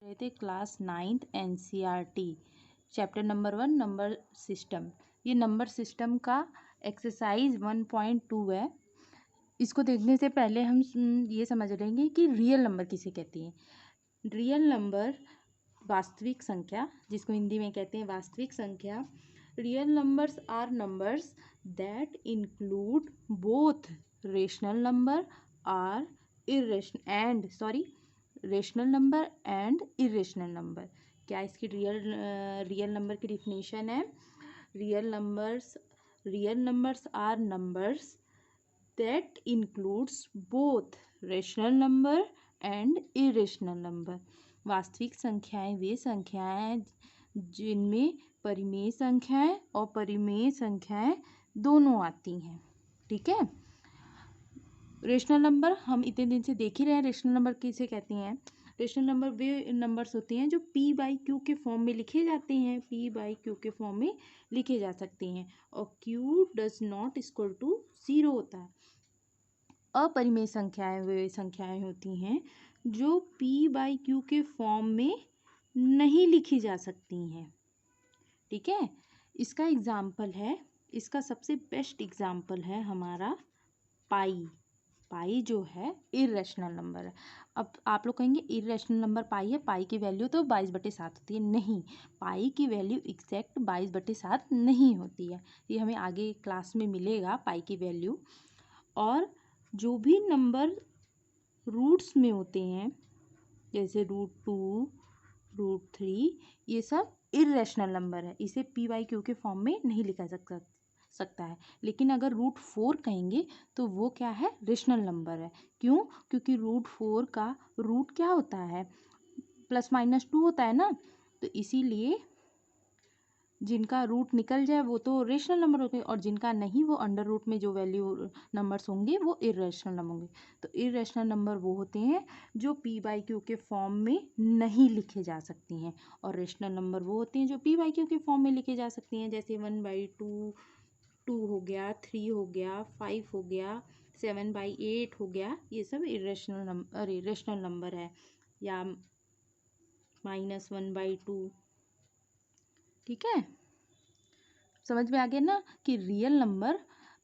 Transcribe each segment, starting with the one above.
रहे थे class 9th NCERT chapter number 1 number system. ये नंबर सिस्टम का एक्सरसाइज 1.2 है। इसको देखने से पहले हम ये समझ लेंगे कि रियल नंबर किसे कहते हैं। रियल नंबर वास्तविक संख्या, जिसको हिंदी में कहते हैं वास्तविक संख्या। Real numbers are numbers that include both rational number are rational number and irrational number. क्या इसकी रियल नंबर की डिफिनेशन है? Real numbers are numbers that includes both rational number and irrational number. वास्तविक संख्याएं वे संख्याएं जिनमें परिमेय संख्याएं और परिमेय संख्याएं दोनों आती हैं। ठीक है। रेशनल नंबर हम इतने दिन से देख ही रहे हैं। रेशनल नंबर किसे कहते हैं? रेशनल नंबर वे नंबर्स होते हैं जो P/Q के फॉर्म में लिखे जाते हैं। P/Q के फॉर्म में लिखे जा सकते हैं और Q does not equal to 0 होता है। अपरिमेय संख्याएं वे संख्याएं होती हैं जो P/Q के फॉर्म में नहीं लिखी जा सकती हैं। ठीक है। इसका एग्जाम्पल है, इसका सबसे बेस्ट एग्जाम्पल है हमारा पाई। पाई जो है इरेशनल नंबर है। अब आप लोग कहेंगे इरेशनल नंबर पाई है, पाई की वैल्यू तो 22/7 होती है। नहीं, पाई की वैल्यू एग्जैक्ट 22/7 नहीं होती है। ये हमें आगे क्लास में मिलेगा पाई की वैल्यू। और जो भी नंबर रूट्स में होते हैं जैसे √2, √3, ये सब इरेशनल नंबर है। इसे P/Q के फॉर्म में नहीं लिखा सकता है। लेकिन अगर √4 कहेंगे तो वो क्या है? रेशनल नंबर है। क्यों? क्योंकि √4 का रूट क्या होता है? +-2 होता है ना। तो इसीलिए जिनका रूट निकल जाए वो तो रेशनल नंबर होंगे और जिनका नहीं, वो अंडर रूट में जो वैल्यू नंबर्स होंगे वो इरेशनल नंबर होंगे। तो इरेशनल नंबर वो होते हैं जो P/Q के फॉर्म में नहीं लिखे जा सकती हैं और रेशनल नंबर वो होते हैं जो P/Q के फॉर्म में लिखे जा सकती हैं। जैसे 1/2, 2 हो गया, 3 हो गया, 5 हो गया, 7/8 हो गया। ये सब रेशनल नंबर है। या -1/2। ठीक है, समझ में आ गया ना कि रियल नंबर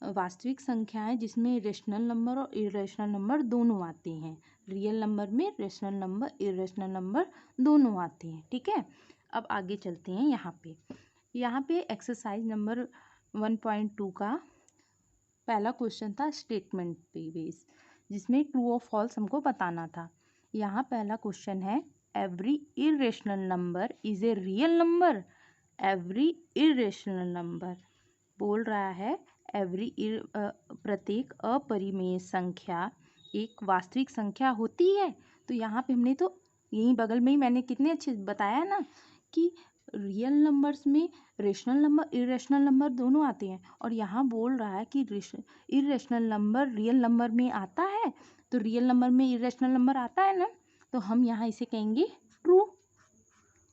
वास्तविक संख्याएं जिसमें रेशनल नंबर और इरेशनल नंबर दोनों आते हैं। रियल नंबर में रेशनल नंबर इरेशनल नंबर दोनों आते हैं। ठीक है। अब आगे चलते हैं। यहाँ पे एक्सरसाइज नंबर 1.2 का पहला क्वेश्चन था स्टेटमेंट पे बेस, जिसमें ट्रू और फॉल्स हमको बताना था। यहाँ पहला क्वेश्चन है, every irrational number is a real number. Every irrational number बोल रहा है प्रत्येक अपरिमेय संख्या एक वास्तविक संख्या होती है। तो यहाँ पे हमने तो यहीं बगल में ही मैंने कितने अच्छे बताया ना कि रियल नंबर्स में रेशनल नंबर इरेशनल नंबर दोनों आते हैं और यहाँ बोल रहा है कि इरेशनल नंबर रियल नंबर में आता है। तो रियल नंबर में इरेशनल नंबर आता है ना, तो हम यहाँ इसे कहेंगे ट्रू,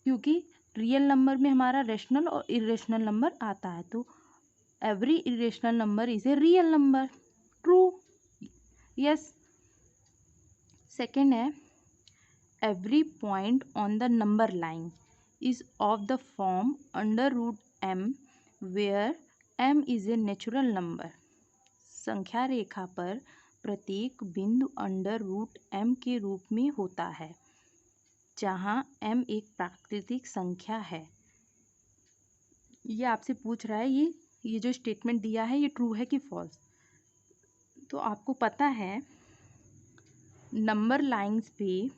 क्योंकि रियल नंबर में हमारा रेशनल और इरेशनल नंबर आता है। तो every irrational number is a real number, true, yes. Second है, every point on the number line is of the form √m where m is a natural number. संख्या रेखा पर प्रत्येक बिंदु √m के रूप में होता है जहाँ m एक प्राकृतिक संख्या है। ये आपसे पूछ रहा है ये जो स्टेटमेंट दिया है ये ट्रू है कि फॉल्स। तो आपको पता है नंबर लाइंस पे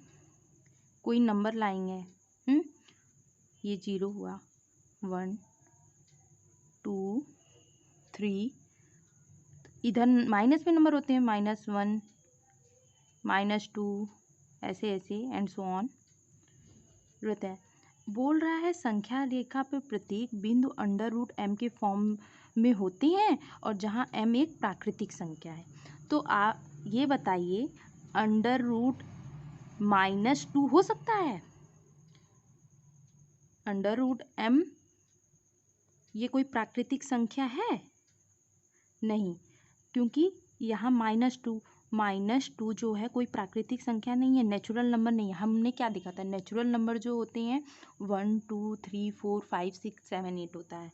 कोई नंबर लाइन है, ये 0 हुआ, 1, 2, 3, इधर माइनस में नंबर होते हैं, -1, -2, ऐसे एंड सो ऑन रहता है। बोल रहा है संख्या रेखा पर प्रत्येक बिंदु √m के फॉर्म में होती हैं और जहाँ m एक प्राकृतिक संख्या है। तो आप ये बताइए, √-2 हो सकता है? √m ये कोई प्राकृतिक संख्या है? नहीं, क्योंकि यहाँ -2 -2 जो है कोई प्राकृतिक संख्या नहीं है, नेचुरल नंबर नहीं है। हमने क्या देखा था, नेचुरल नंबर जो होते हैं 1 2 3 4 5 6 7 8 होता है,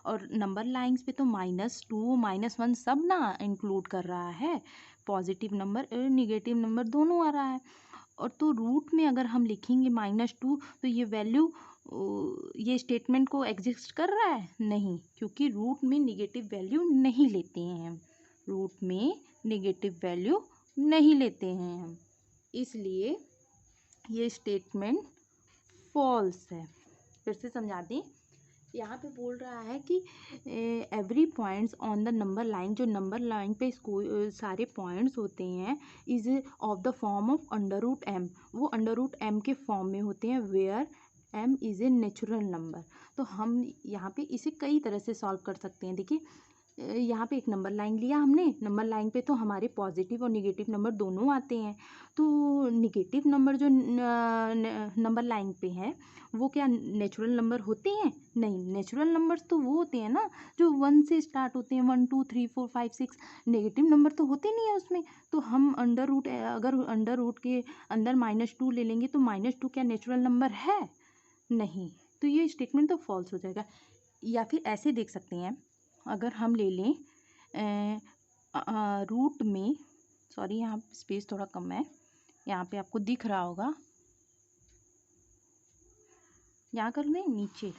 और नंबर लाइंस पे तो -2 -1 सब ना इंक्लूड कर रहा है, पॉजिटिव नंबर और निगेटिव नंबर दोनों आ रहा है। और तो रूट में अगर हम लिखेंगे -2 तो ये वैल्यू ये स्टेटमेंट को एग्जिस्ट कर रहा है नहीं, क्योंकि रूट में निगेटिव वैल्यू नहीं लेते हैं हम, रूट में नेगेटिव वैल्यू नहीं लेते हैं हम, इसलिए ये स्टेटमेंट फॉल्स है। फिर से समझा दें, यहाँ पे बोल रहा है कि every points on the number line, जो नंबर लाइन पे सारे पॉइंट्स होते हैं is of the form of √m, वो √m के फॉर्म में होते हैं, where m is a natural number. तो हम यहाँ पे इसे कई तरह से सॉल्व कर सकते हैं। देखिए यहाँ पे एक नंबर लाइन लिया हमने, नंबर लाइन पे तो हमारे पॉजिटिव और निगेटिव नंबर दोनों आते हैं, तो निगेटिव नंबर जो नंबर लाइन पे है वो क्या नेचुरल नंबर होते हैं? नहीं, नेचुरल नंबर्स तो वो होते हैं ना जो 1 से स्टार्ट होते हैं, 1 2 3 4 5 6, नेगेटिव नंबर तो होते नहीं है उसमें। तो हम अगर अंडर रूट के अंदर -2 ले लेंगे तो -2 क्या नेचुरल नंबर है? नहीं, तो ये स्टेटमेंट तो फॉल्स हो जाएगा। या फिर ऐसे देख सकते हैं, अगर हम ले लें रूट में, सॉरी यहाँ स्पेस थोड़ा कम है, यहाँ पे आपको दिख रहा होगा, यहाँ कर लें नीचे,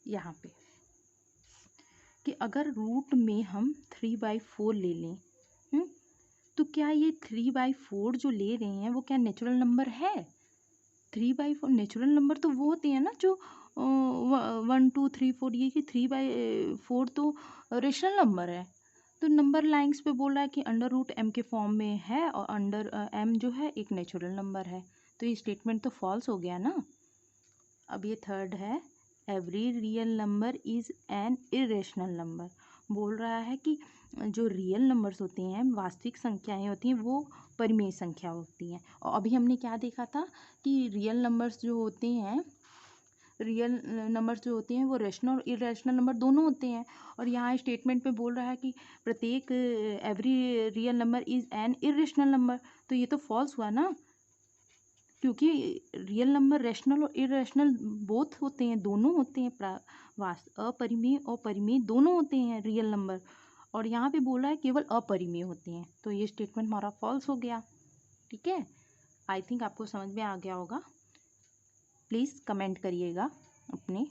यहाँ पे कि अगर रूट में हम 3/4 ले लें, तो क्या ये 3/4 जो ले रहे हैं वो क्या नेचुरल नंबर है? 3/4 नेचुरल नंबर तो वो होते हैं ना जो 1 2 3 4, ये कि 3/4 तो रेशनल नंबर है। तो नंबर लाइंस पे बोल रहा है कि √m के फॉर्म में है और m जो है एक नेचुरल नंबर है, तो ये स्टेटमेंट तो फॉल्स हो गया ना। अब ये थर्ड है, every real number is an irrational number. बोल रहा है कि जो रियल नंबर्स होते हैं, वास्तविक संख्याएं होती हैं, वो परिमेय संख्या होती हैं। और अभी हमने क्या देखा था कि रियल नंबर्स जो होते हैं वो रेशनल और इरेशनल नंबर दोनों होते हैं। और यहाँ स्टेटमेंट में बोल रहा है कि प्रत्येक every real number is an irrational number, तो ये तो फॉल्स हुआ ना, क्योंकि रियल नंबर रेशनल और इरेशनल बोथ होते हैं, दोनों होते हैं, अपरिमेय और परिमेय दोनों होते हैं रियल नंबर, और यहाँ पे बोला है केवल अपरिमेय होते हैं, तो ये स्टेटमेंट हमारा फॉल्स हो गया। ठीक है, आई थिंक आपको समझ में आ गया होगा। प्लीज़ कमेंट करिएगा अपने।